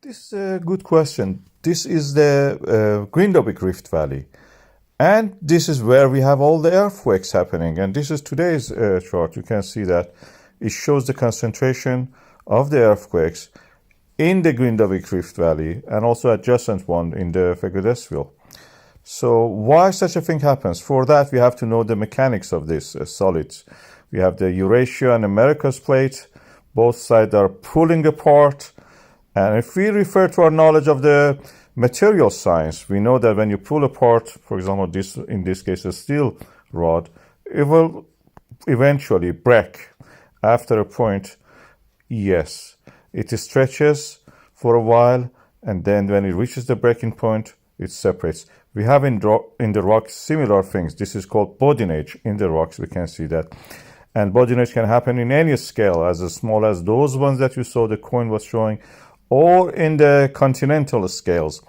This is a good question. This is the Grindavík Rift Valley. And this is where we have all the earthquakes happening. And this is today's chart. You can see that it shows the concentration of the earthquakes in the Grindavík Rift Valley and also adjacent one in the Tensile. So why such a thing happens? For that, we have to know the mechanics of these solids. We have the Eurasia and Americas plate. Both sides are pulling apart. And if we refer to our knowledge of the material science, we know that when you pull apart, for example, this in this case a steel rod, it will eventually break after a point. Yes, it stretches for a while, and then when it reaches the breaking point, it separates. We have in the rocks similar things. This is called Boudinage in the rocks. We can see that. And Boudinage can happen in any scale, as small as those ones that you saw the coin was showing, or in the continental scales.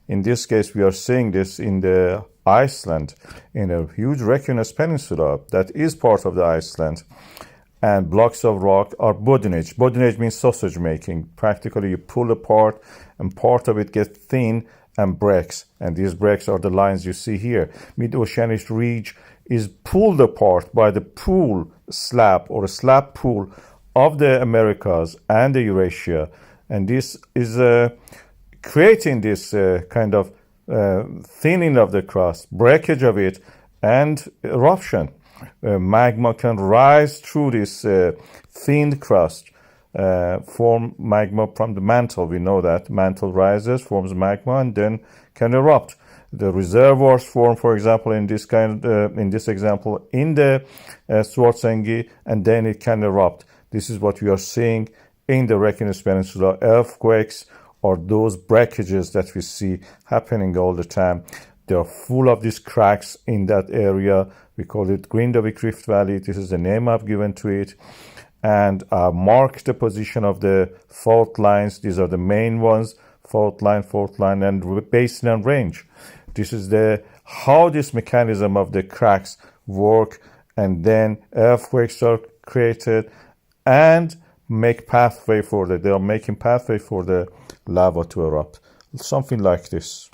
In this case, we are seeing this in the Iceland, in a huge recunous peninsula that is part of the Iceland. And blocks of rock are Boudinage. Boudinage means sausage making. Practically, you pull apart and part of it gets thin and breaks. And these breaks are the lines you see here. Mid-oceanic ridge is pulled apart by the pool slab or a slab pool of the Americas and the Eurasia. And this is creating this kind of thinning of the crust, breakage of it, and eruption. Magma can rise through this thinned crust, form magma from the mantle. We know that mantle rises, forms magma, and then can erupt. The reservoirs form, for example, in this example, in the Svartsengi, and then it can erupt. This is what we are seeing in the Reykjanes Peninsula. Earthquakes or those breakages that we see happening all the time. They are full of these cracks in that area. We call it Grindavík Rift Valley. This is the name I've given to it. And mark the position of the fault lines. These are the main ones: fault line, and basin and range. This is how this mechanism of the cracks work, and then earthquakes are created and make pathway for they are making pathway for the lava to erupt. Something like this.